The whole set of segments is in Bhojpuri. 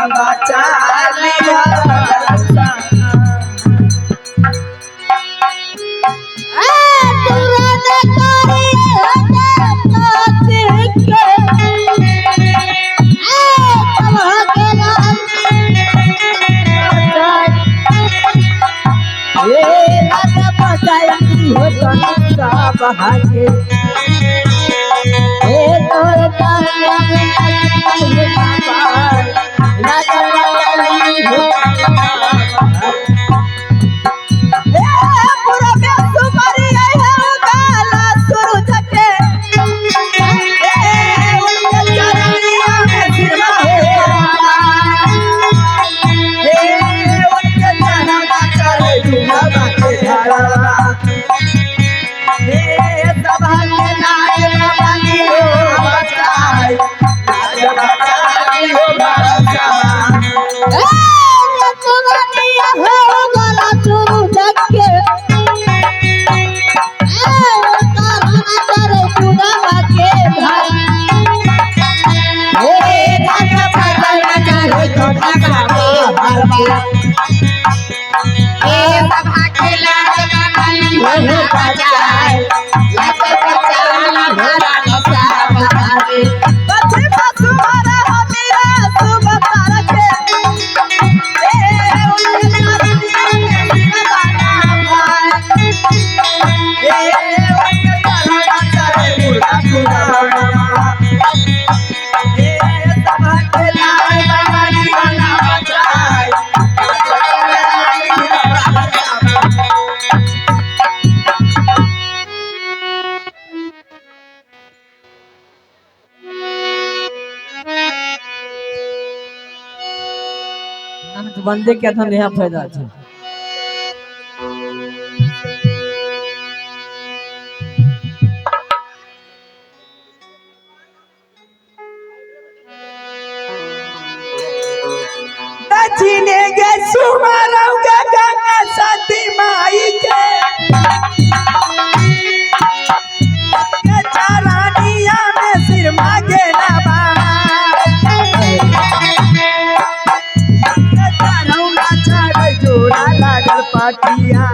बचा बहाके बंदे क्या था नया फायदा था दक्षिणे के सुमारव के गंगा सती माई के चारानिया में सिर मागे नबा लागल पाटिया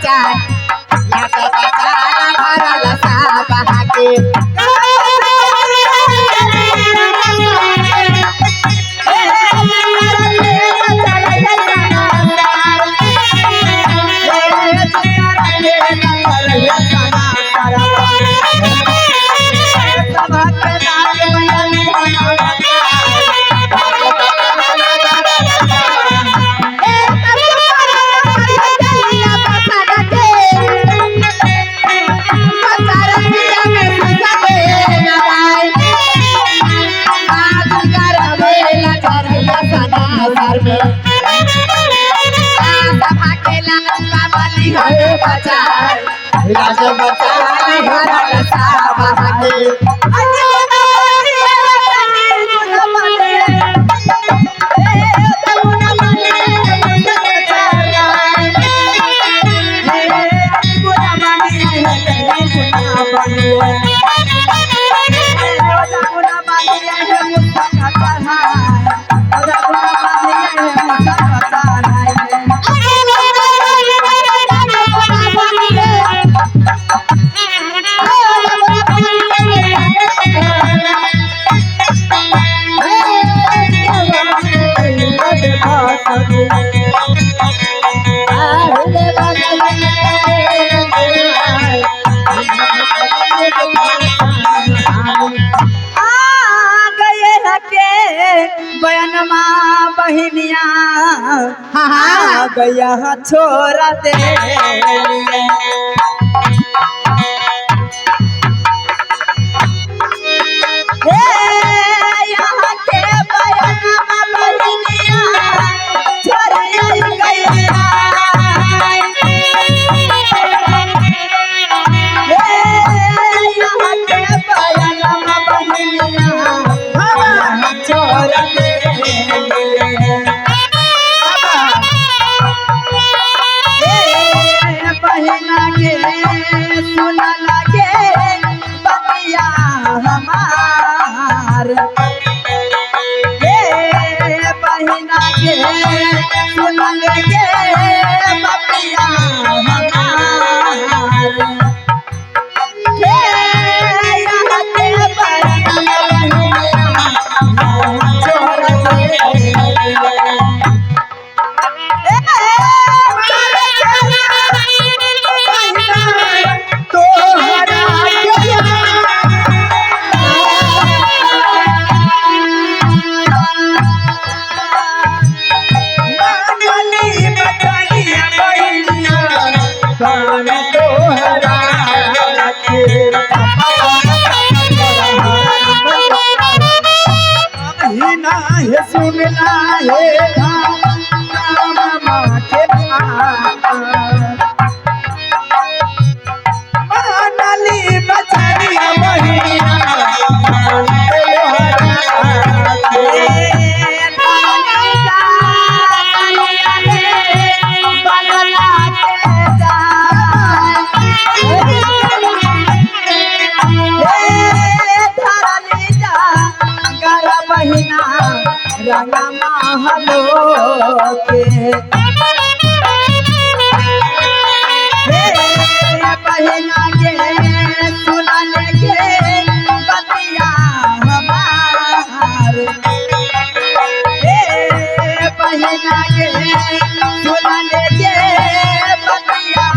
बचाए या तो बचाना भरल सा बहा के राजा बचाए भरल सा बहा के बयानमा बहिनिया आ गया छोरा दे यहाँ के बयानमा बहिनिया छोरा गया यहाँ के बयानमा बहिनिया छोरा दे बहिना के सुन लगे बतिया हमार बहिना के सुन लगे बतिया हमार यहाँ के सुनना है मामा के मानली बचनिया बहिनिया रंगा महलो के बहिना के सुनन के बतिया हमार बहिना के सुनन के बतिया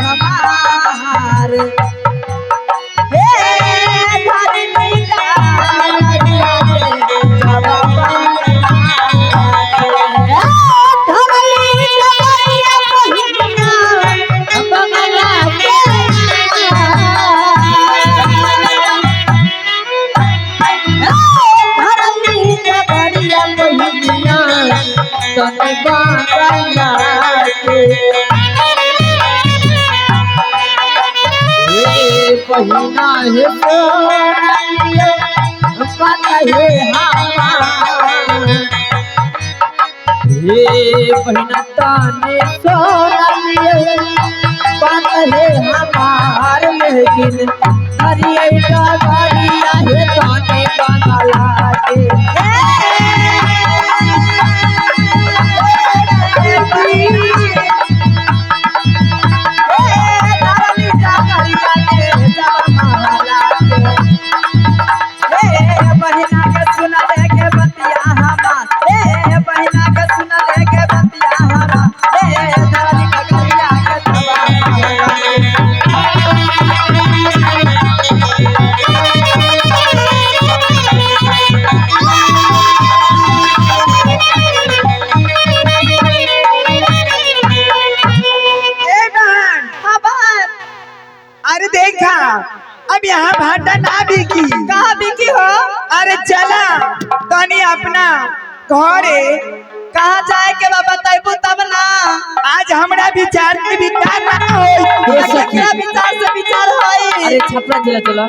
हमार बहिना है सोनालियो बात है हमार बहिना ताने सोनालियो बात है हमार लेकिन हरिया गाड़िया है ताने काला के यहाँ भाटा ना बिकी। कहाँ बिकी हो? अरे चला तनी अपना घरे। कहाँ जाए के बा बताइबू तब ना। आज हमरा विचार के विचार ना होई। ये क्या विचार से विचार होई? अरे छपरा जिला चलो।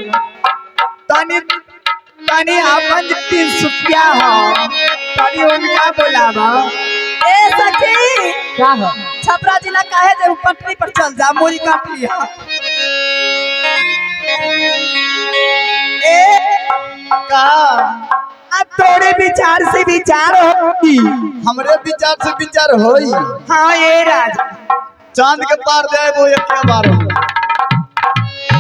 तनी तनी अपन 3 रुपया हो तनी उनका बुलावा। ए सखी क्या हो? छपरा जिला काहे जे पटरी पर चल जा मोरी काट लिया। ए का अब तोरे विचार से विचार होगी। हमरे विचार से विचार होई। हाँ ये राज चांद के पार जाए वो एक बार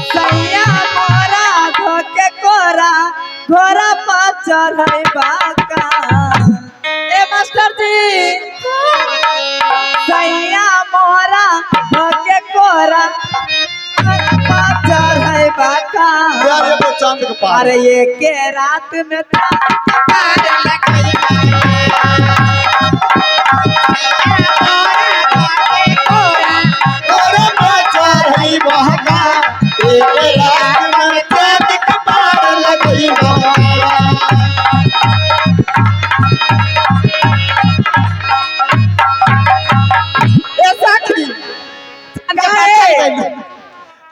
सैया मोरा धोके कोरा घोरा पर चढ़े बाका। ए मास्टर जी सैया मोरा धोके कोरा घोरा पर चढ़े बाका। यार ये वो चांद के पार। अरे ये के रात में अरे बचा है बहका एक रात में चांद के पार लगई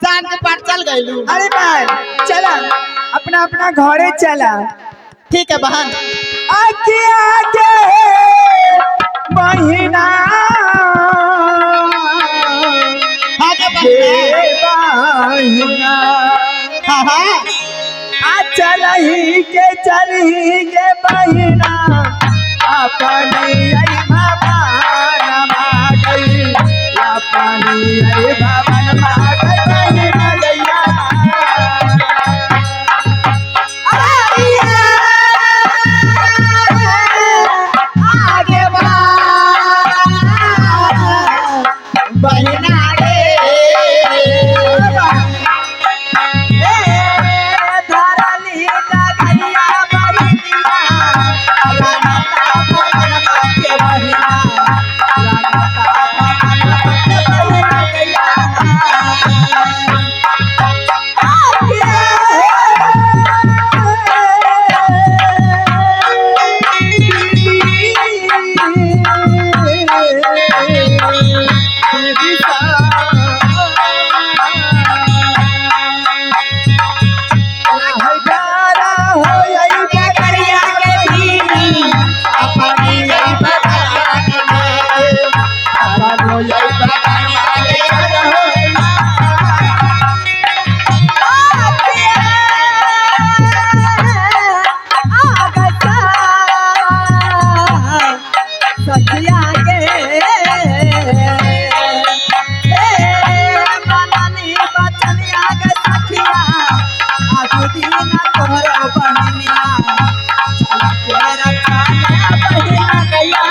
चांद के पार चल गइलू। अरे भाई चला अपना अपना घरे चला। ठीक है बहन। आगे आगे बहिना आगे ये बहिना हाँ हाँ आ चलही के बहिना अपनी आई भवन मागई अपनी आई भवन मागई बहिना गैया। आगे बहना धरली लगैया बहिनिया लगता भवन के बहिना लगता भवन के बहिना गैया। करिया के भीनी अपनी आई सखिया के मननी बचनिया के सखिया आगु दिन तोहर बहनिया चल के रखा बहिना गैया।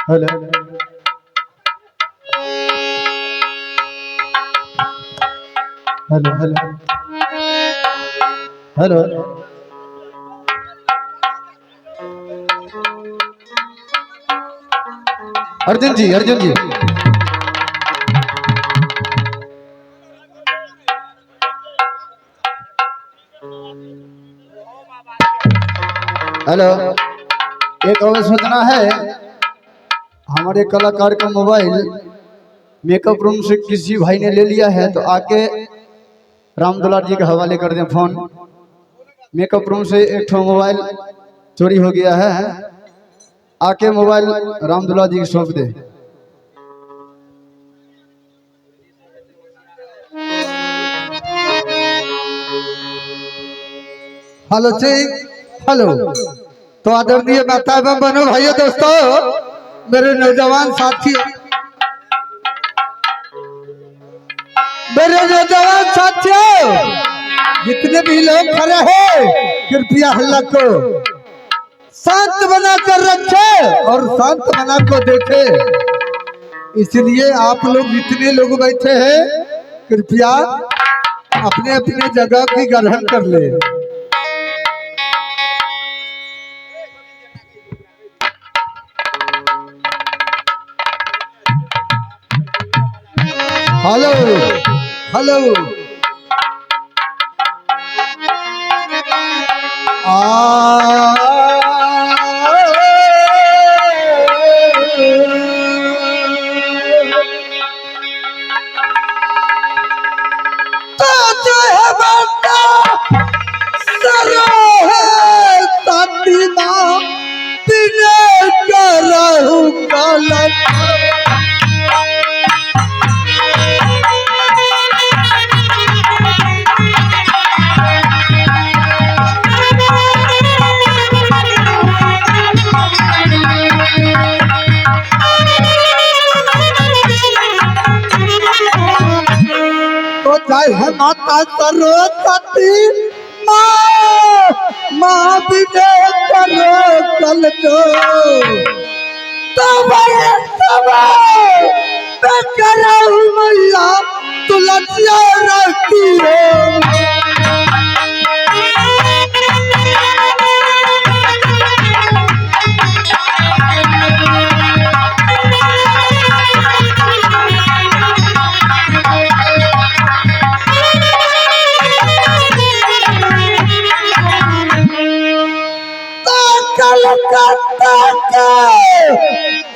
Hello hello hello hello Arjun जी हेलो एक और सूचना है। हमारे कलाकार का मोबाइल मेकअप रूम से किसी भाई ने ले लिया है, तो आके राम दुलार जी के हवाले कर दें फोन। मेकअप रूम से एक ठो मोबाइल चोरी हो गया है, आके मोबाइल राम दुलार जी को सौंप दे। Hello hello. तो आदरणीय माता एवं बहनों भाइयों दोस्तों, मेरे नौजवान साथियों जितने भी लोग खड़े हैं, कृपया हल्ला को शांत बना कर रखे और शांत बना को देखे। इसलिए आप लोग जितने लोग बैठे हैं, कृपया अपने अपने जगह की ग्रहण कर ले। हेलो हेलो तो जो है बंदा सरो है सतीना बिने करहु कलक तो जय है माता सरस्वती माँ माँ बिने करो कल को तब मैं करहु मैया तुलसिया रखी है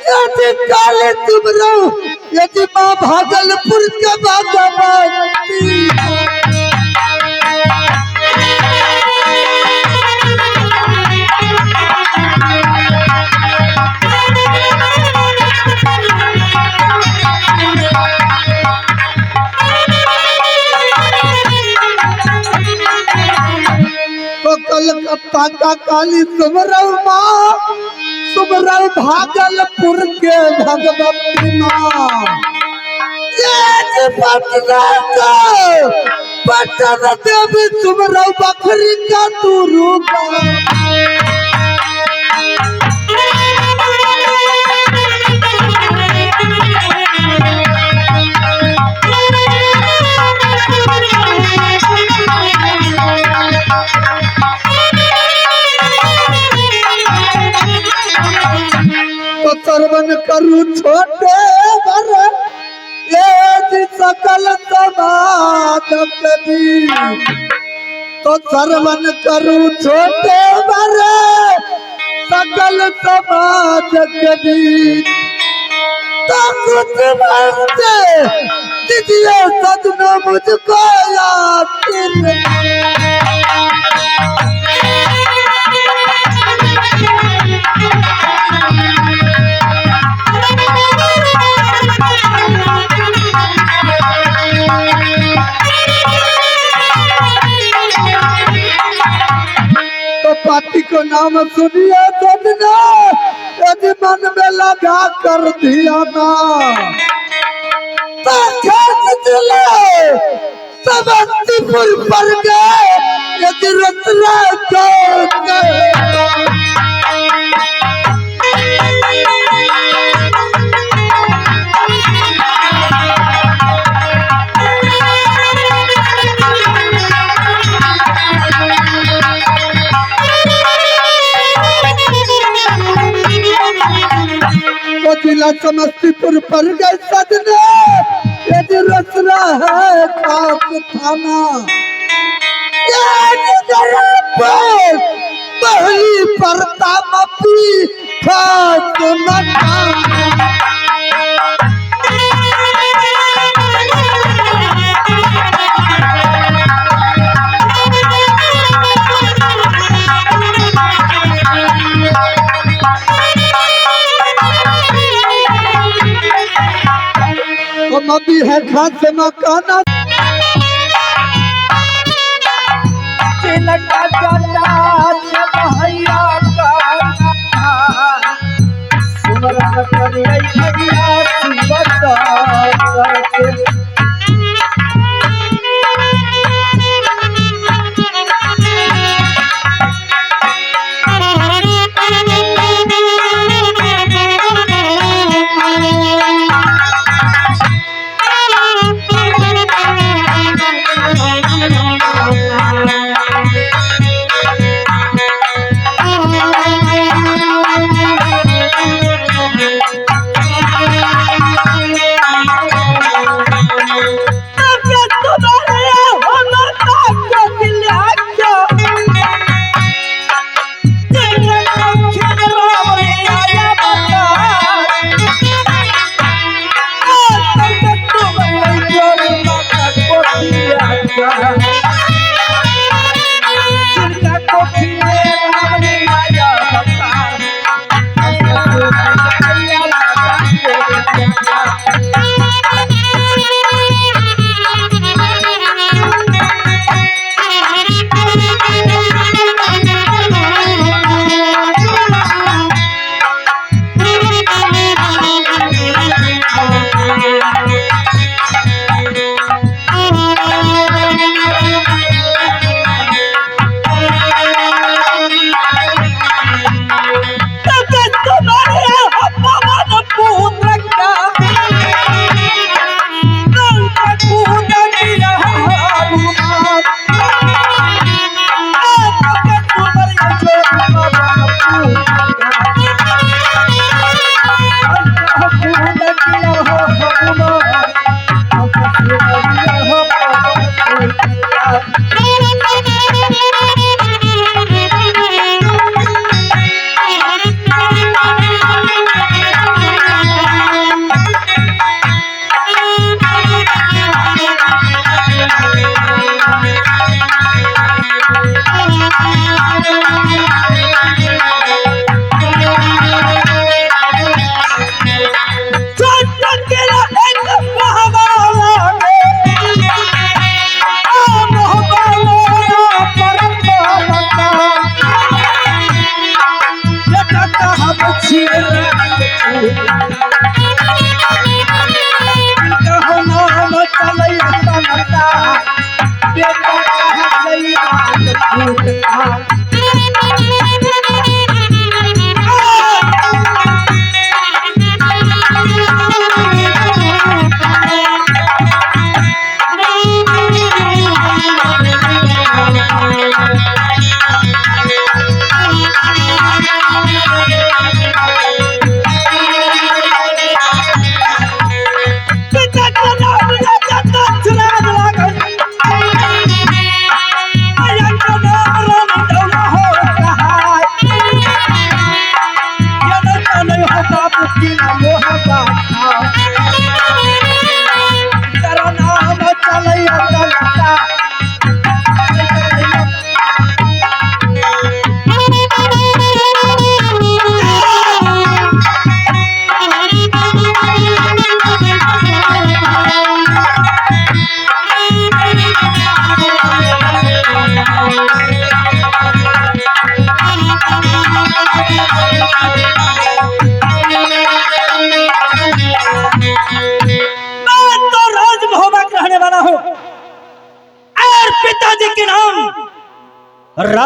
यदि काले तुम रहो यदि माँ भागलपुर के भागवती तो कलकत्ता का काली तुम रहो माँ सुमरल भागलपुर के भगवती माँ पटन देवी सुमरल बकरी का तू रूप तो सर्वन करू छोटे बर ये सकल समाज कभी तो सर्वन करू छोटे बर सकल समाज कभी तो कुछ बनते दीजिए सजना मुझको याद तो पार्टी को नाम सुनिए सजना यदि मन में लगा कर दिया ना तो समस्तीपुर पर गए यदि रत्ना तो जिला समस्तीपुर पर गए सजने यदि रचना है खास थाना पहली परता मपी खास मकान नदी है खास मकाना चिलका जटा भैया का सुमरन कर भैया करके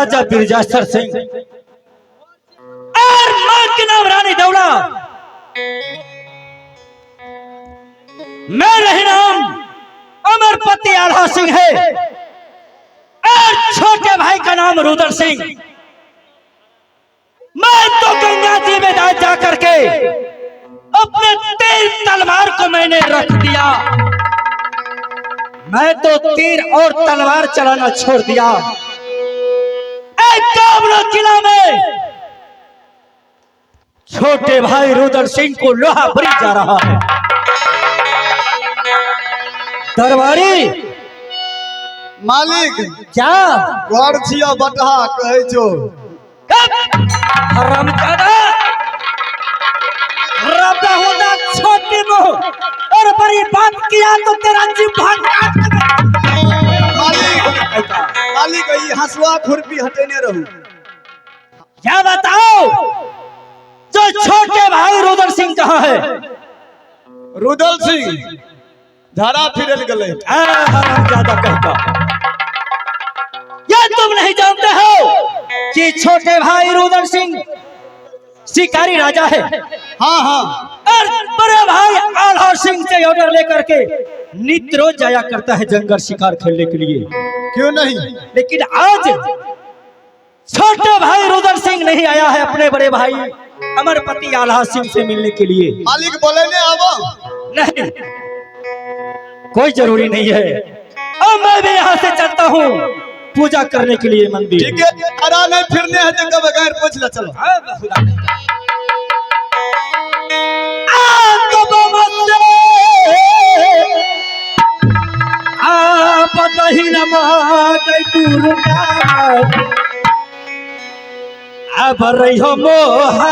राजा बिरजासर सिंह और मां के नाम रानी दौड़ा। मेरा नाम अमरपति आल्हा सिंह है और छोटे भाई का नाम रुद्र सिंह। मैं तो गंगा जी में जा करके अपने तीर तलवार को मैंने रख दिया। मैं तो तीर और तलवार चलाना छोड़ दिया। एक काबरा किला में छोटे भाई रुद्र सिंह को लोहा भरी जा रहा है। दरबारी मालिक क्या घर छिया बटहा कहे छो। हरामजादा रब्बहुदा छोटी मुंह और बड़ी बात किया तो तेरा जीव भाग मालिक ये हंसुआ खुरपी हटेने रहू। क्या बताओ जो छोटे भाई रुद्र सिंह कहाँ है? रुदल सिंह धारा फिरल गले। हरामजादा कहता ये तुम नहीं जानते हो कि छोटे भाई रुद्र सिंह शिकारी राजा है। हाँ हाँ और बड़े भाई आल्हा सिंह से ऑर्डर लेकर के नित्य रोज जाया करता है जंगल शिकार खेलने के लिए। क्यों नहीं? लेकिन आज छोटे भाई रुद्र सिंह नहीं आया है अपने बड़े भाई अमरपति आल्हा सिंह से मिलने के लिए। मालिक बोले ने आवो। नहीं कोई जरूरी नहीं है। अब मैं भी यहाँ से चलता हूँ पूजा करने के लिए मंदिर। ठीक है अरा नहीं फिरने है जगह बगैर पूछ ला चलो। अब रही हो मोहा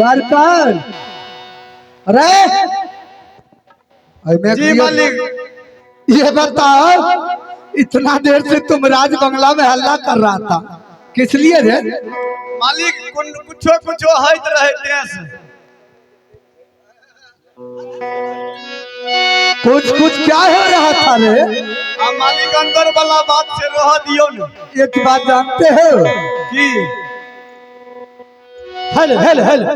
घर पर अरे जी मालिक। ये बताओ इतना देर से तुम राज बंगला में हल्ला कर रहा था किस लिए रे? मालिक कुछो कुछो हट रहे तेज। कुछ कुछ क्या हो रहा था रे? मालिक अंदर वाला बात से रह दियो न। एक बात जानते हो कि हेलो हेलो हेलो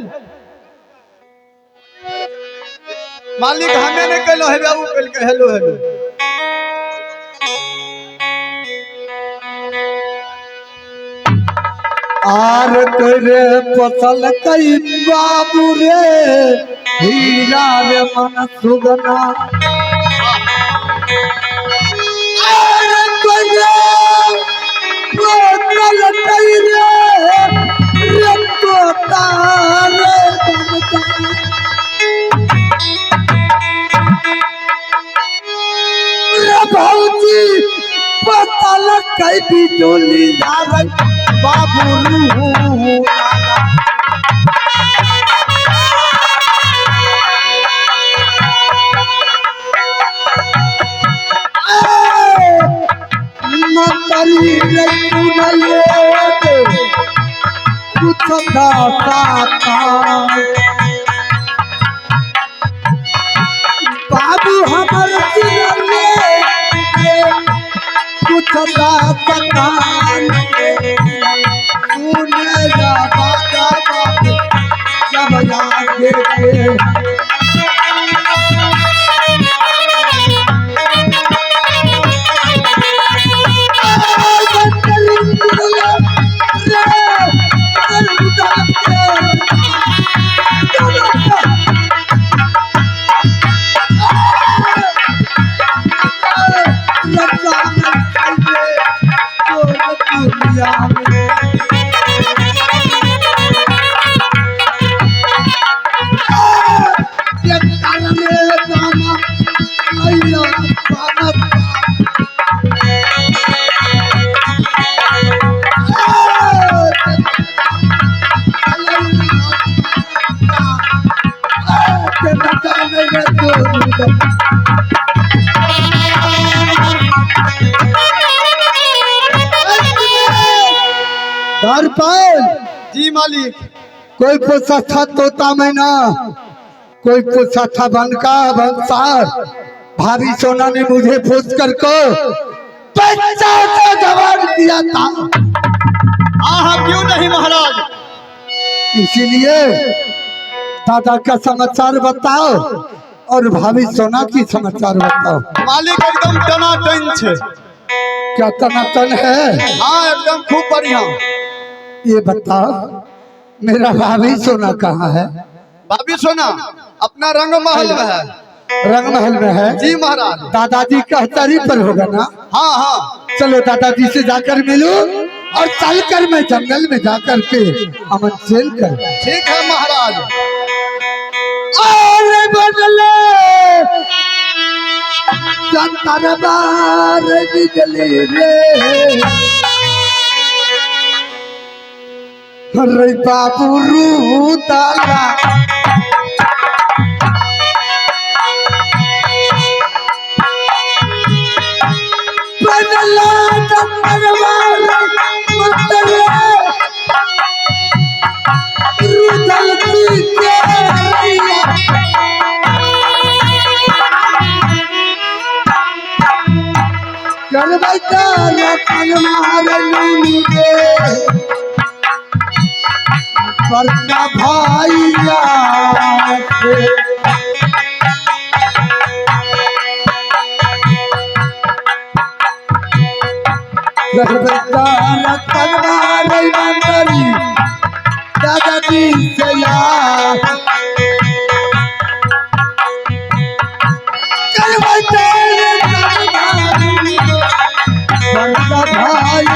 मालिक हमें ने कहलो है बाबू कल के हेलो हेलो। आर तेरे फसल कई बाबू रे हीरा रे मन सुगना। आर तेरे फसल कई रे तोता रे बनता। रे भौजी फसल कई बिजोली जा रही बाबू रू मतरी रे सुनले कुछ दाता बाबू हमर सुनले कुछ दाता जी मालिक। कोई पूछा था तोता मैना, कोई पूछा था बनका बंसार। भाभी सोना ने मुझे पूछ कर को बच्चा का जवाब दिया था। हाँ क्यों नहीं महाराज। इसीलिए दादा का समाचार बताओ और भाभी सोना की समाचार बताओ। मालिक एकदम टनाटन छे। क्या टनाटन है? हाँ एकदम खूब बढ़िया। ये बताओ मेरा भाभी सोना कहाँ है? भाभी सोना अपना रंग महल में है। रंग महल में है? जी महाराज। दादाजी कहतरी पर होगा ना? हाँ हाँ। चलो दादाजी से जाकर मिलूं और चलकर मैं जंगल में जाकर के अमन सेल कर। ठीक है महाराज। अरे बदले दरबार बिजली रे अरे बाबू रू ताला बदला दरबार मतरे रू जलती के कर बैठा लखन मारलू के बड़का भाई दादाजी से यार कर बैठा बड़का भाई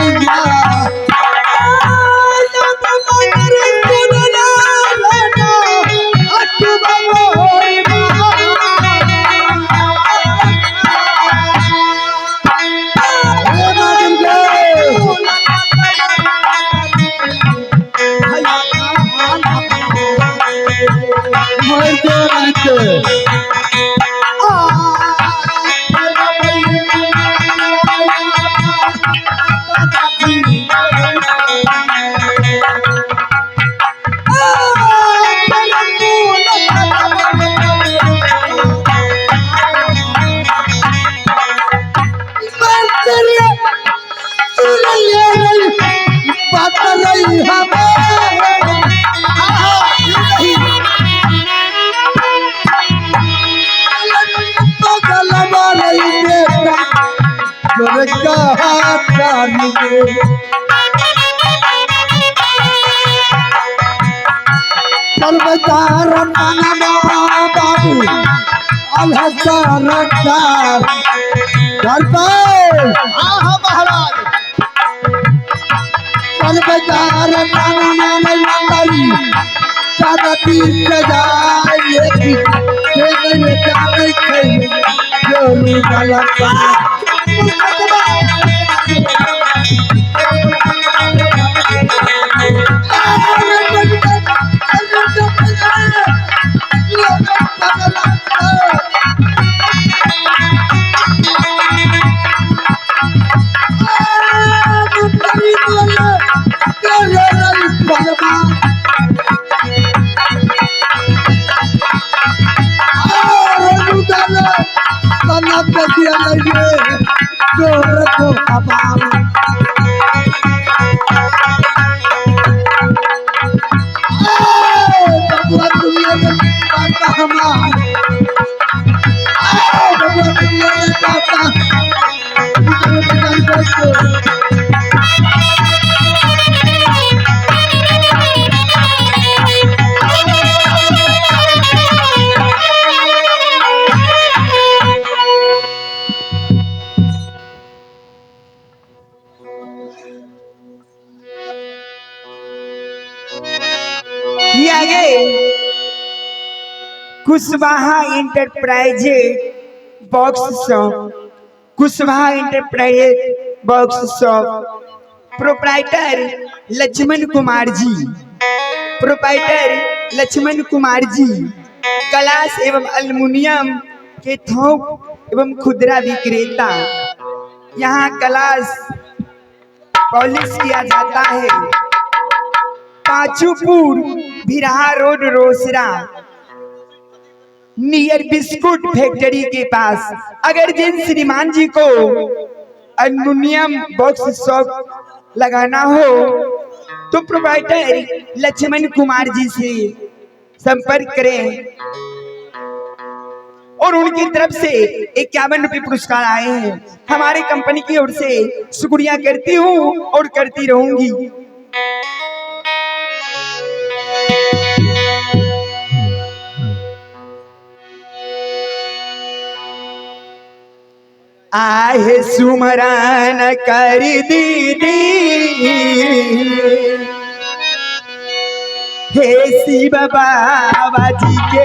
में सर्वदार मानवा बाबू अलहदार घर पर महाराज सर्वदार मानवा मंगली सादा तीर सजाए मेरे जाने के जो निकला Kushwaha enterprise box shop, Kushwaha enterprise box shop, proprietor Lakshman Kumar ji, proprietor Lakshman Kumar जी, ग्लास एवं एल्युमिनियम के थोक एवं खुदरा विक्रेता। यहाँ ग्लास पॉलिश किया जाता है। पाचूपुर बिरहा रोड रोसड़ा नियर बिस्कुट फैक्ट्री के पास। अगर जिन श्रीमान जी को एल्युमिनियम बॉक्स शॉप लगाना हो तो प्रोप्राइटर लक्ष्मण कुमार जी से संपर्क करें। और उनकी तरफ से 51 रुपये पुरस्कार आए हैं। हमारी कंपनी की ओर से शुक्रिया करती हूँ और करती रहूंगी। आहे सुमरान कर दीदी हे शिव बाबा जी के,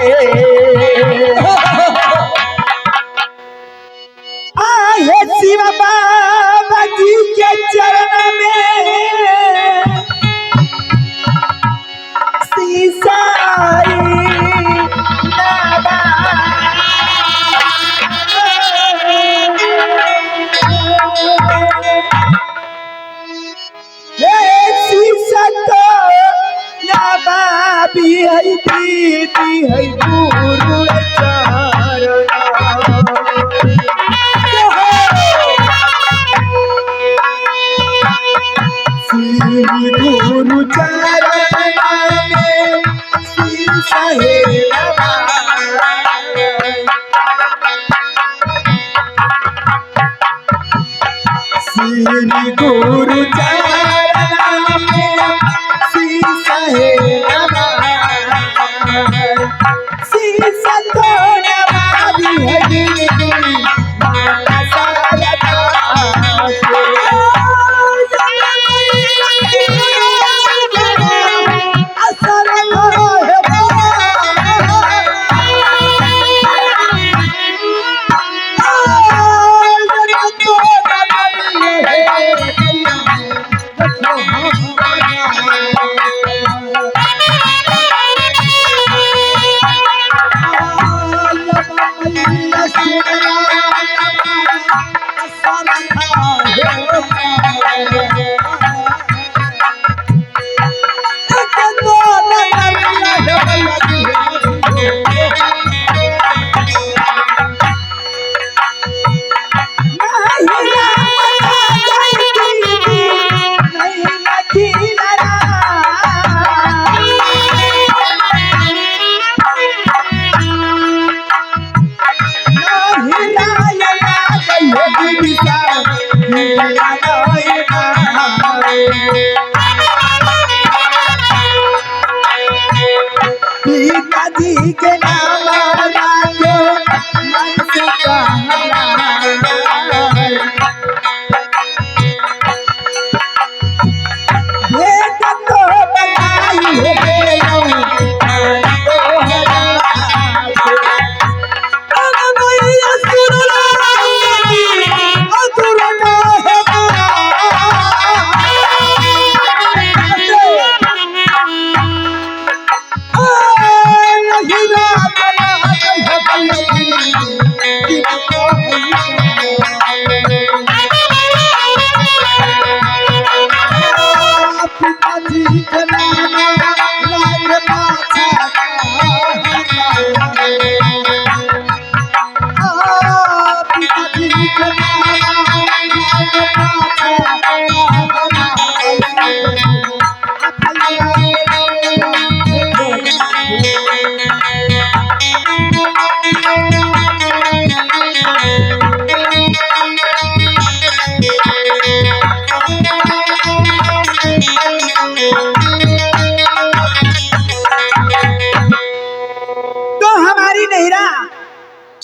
आहे शिव बाबा जी के चरण में सीसाई नादा। दीदी है गुरु चरण, श्री गुरु चरण में शीश है श्री गुरु चरण में शीश है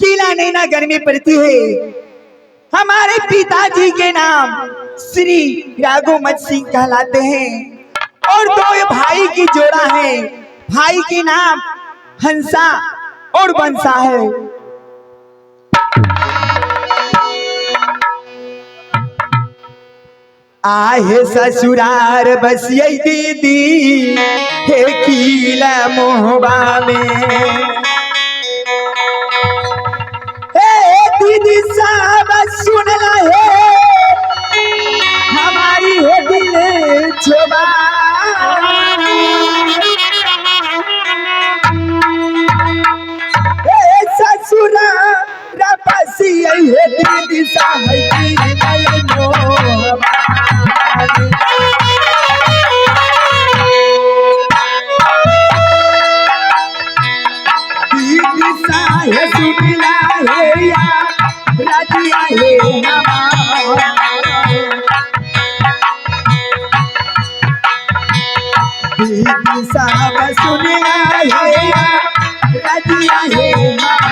किला नैनागढ़ में पड़ती है। हमारे पिताजी के नाम श्री राघोमत सिंह कहलाते हैं और दो भाई की जोड़ा है। भाई के नाम हंसा और बंसा है। आहे ससुरार बस यही दीदी हे किला मोहबा में। दीदी साहब सुनला है हमारी है दिल छोबा। ससुरा रपसी है दीदी साहब मोहबा। दीदी साहब सुनला है या राजिया है हमारा। दीदी साहब सुनला है या राजिया है हमारा।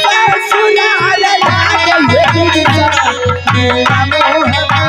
ससुराल लागे है दीदी साहब मेरा मोहबा।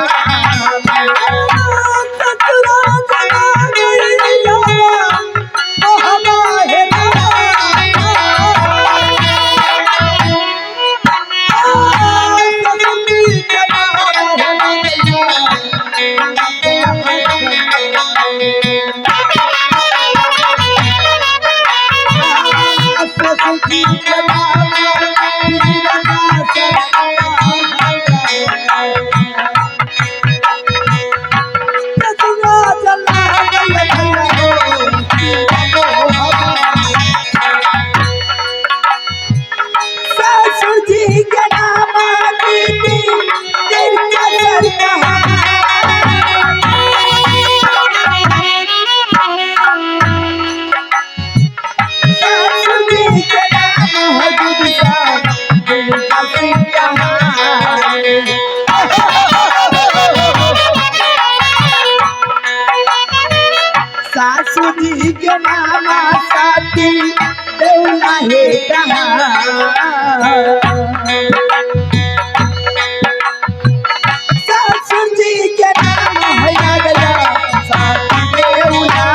सासू जी के नामा साथी देवला है सासू जी के नाम है गया साथी देवला।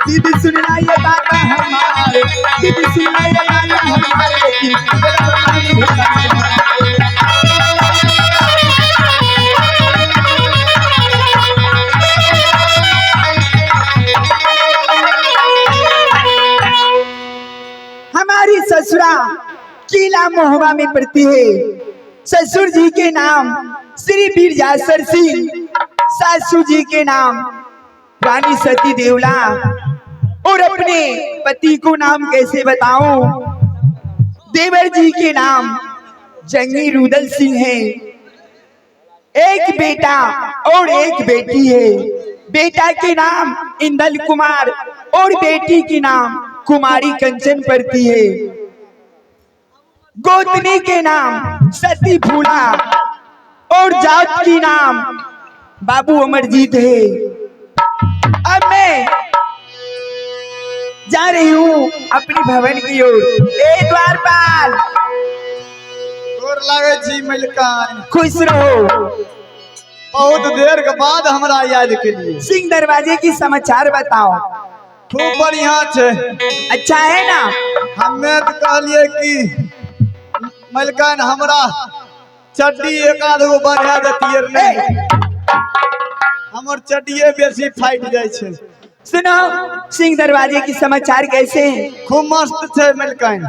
दीदी सुनना ये बात हमारे, दीदी सुनना ये बात हमारे। हमारी ससुरा किला मोहबा में पड़ती है। ससुर जी के नाम श्री वीर जासर सिंह, सासू जी के नाम रानी सती देवला और अपने पति को नाम कैसे बताऊं। देवर जी के नाम जंगी रुदल सिंह है। एक बेटा और एक बेटी है। बेटा के नाम इंदल कुमार और बेटी के नाम कुमारी कंचन पड़ती है। गोतनी के नाम सती फूला और जात की नाम बाबू अमरजीत है। अब मैं जा रही हूँ अपनी भवन की ओर। ए द्वारपाल, गोर लागे छी मलिकान। खुश रहो। बहुत देर के बाद हमरा याद के लिए। सिंह दरवाजे की समाचार बताओ। खूब बढ़िया छे। अच्छा है ना? हमें तो कहलिए कि मलिकान हमरा चड्डी एक आध गो बढ़ा देतिए नहीं। हमर चड्डीए बेसी फाइट जाए छे। सुनो, सिंह दरवाजे की समाचार कैसे हैं? खूब मस्त छे मलिकान।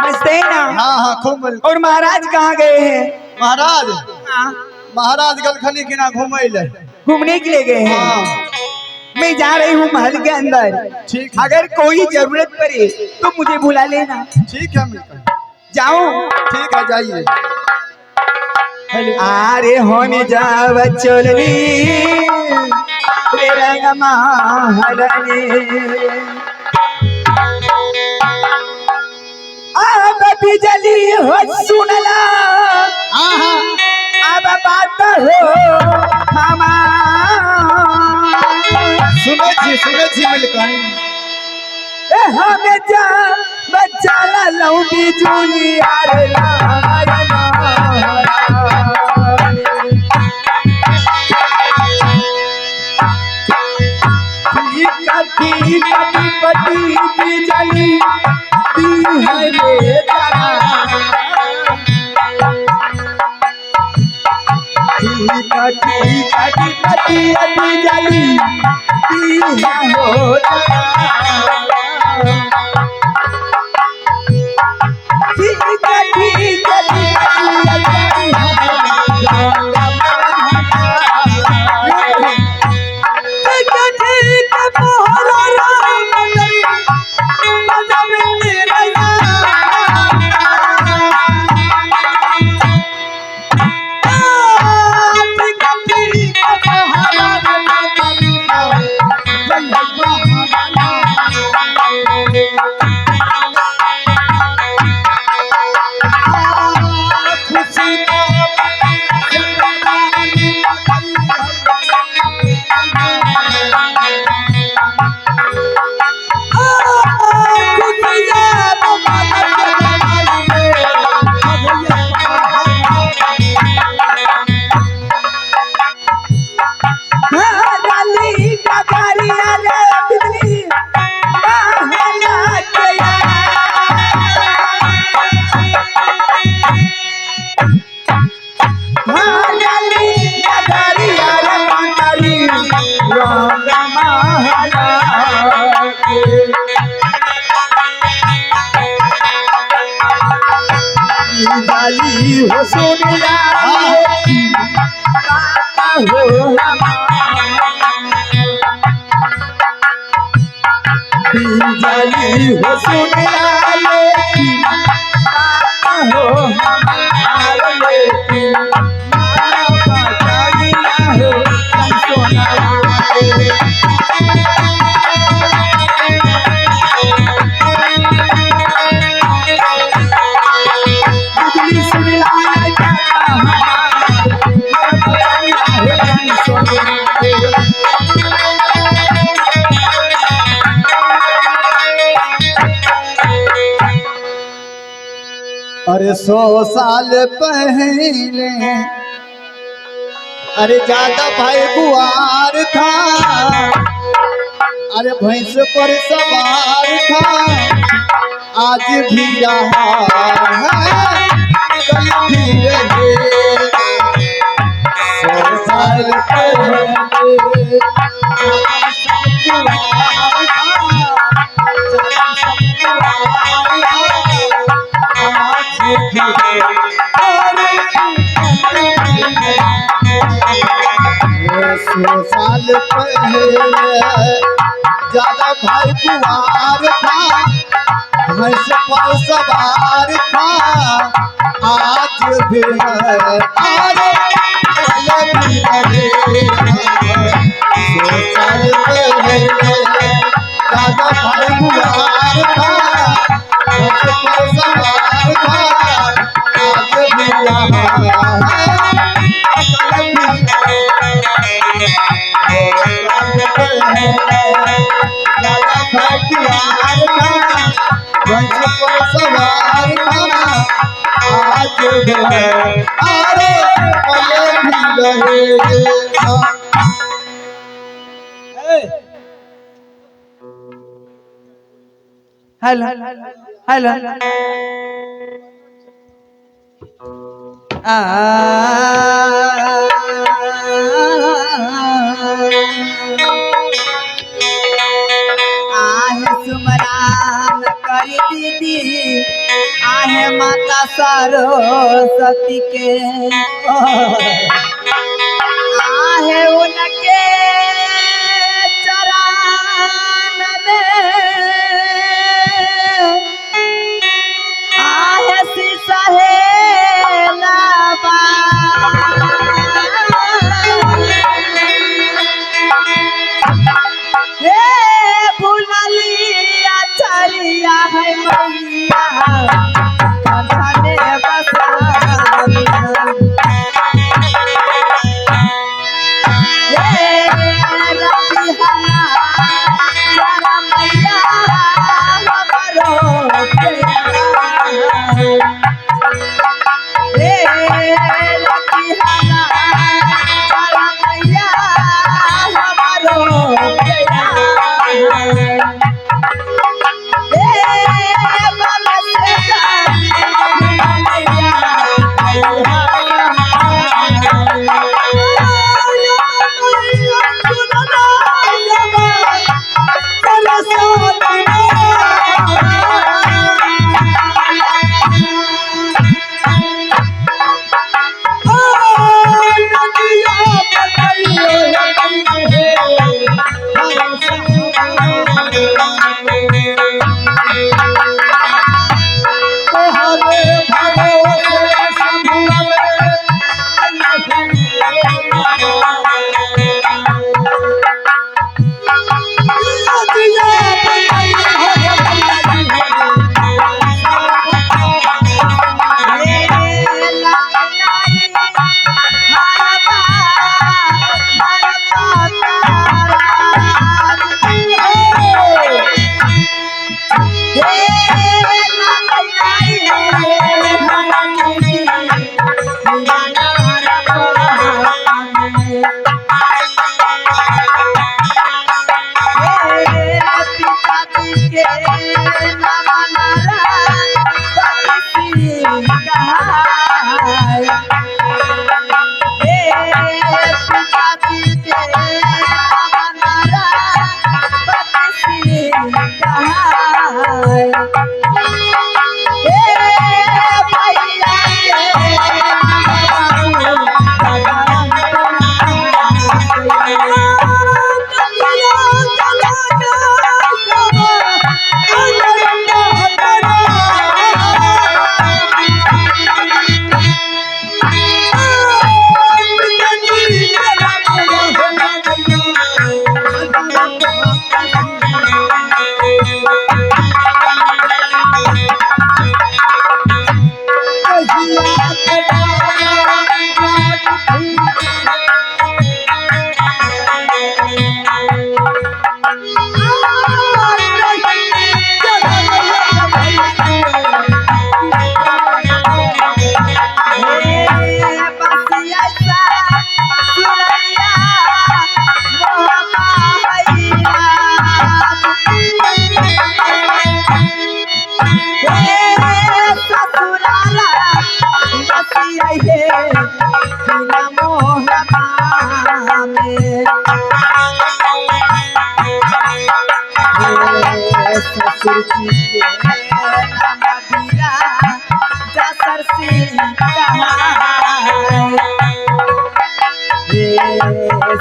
मस्त है ना? हाँ हाँ खूब मलिकान। और महाराज कहाँ गए हैं? महाराज हाँ, महाराज गलखनी की ना घूमे ले। घूमने के लिए गए हैं। हाँ मैं जा रही हूँ महल के अंदर। ठीक है। अगर कोई जरूरत पड़े तो मुझे बुला लेना। ठीक है मलिकान। जाओ। ठीक है जाइए। आरे होने जाव चलनी रे रंग महलनी। अब बिजली हो सुनला, अब बात हो सुने छी मलिकान। हमें जा बच्चा लऊ बिजुली आरे कटी कटी कटी बिजली दी है रे तारा। कटी कटी कटी बिजली दी है हो तारा। ठीक है ठीक है ठीक हो सुनिया हो बिजली हो सुनिया हो अरे 100 साल पहले अरे ज्यादा भाई गुआर था। अरे भैंस पर सवार था, आज भी रहा है कल भी रहेगा। 100 साल पहले साल पहले ज्यादा भाई कुआर था, भैंस पर सवार था, आज भी है अरे कल भी रहेगा। 100 साल पहले ज्यादा भाई कुआर था, भैंस पर सवार था, आज भी रहा है दादा भाई रंग पर सवार थाना आज है अरे पले भी रहेगा। हेलो हेलो आहे सुमरान करी दीदी आहे माता सरस्वती के आहे उनके चरण में आहे सिसहेला हे फुललिया चरिया है मैया कन्हने बसाविया हे रतिहना चरा मैया हमरो हे रतिहना चरा मैया हमरो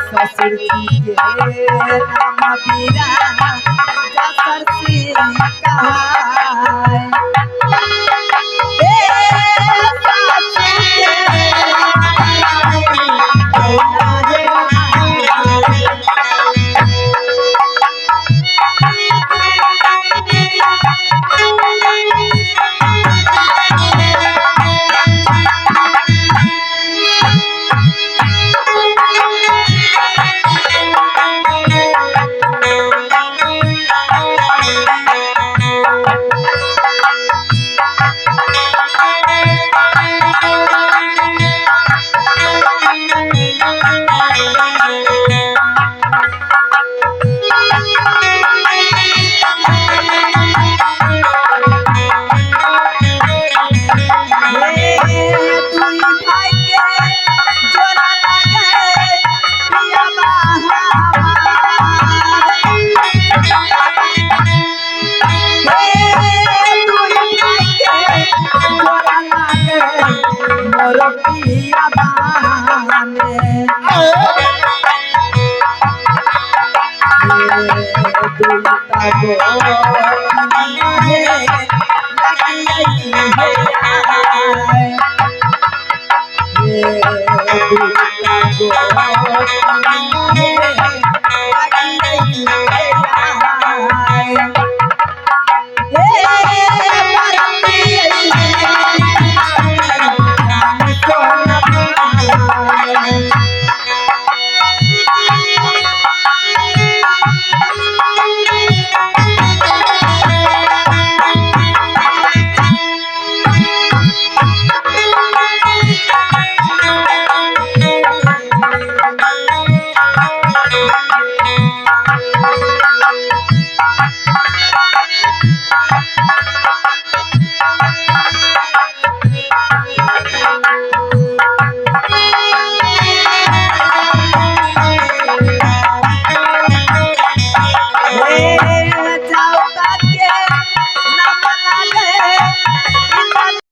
ससुर जी के नाम बीरा जसर सिंह कहाय है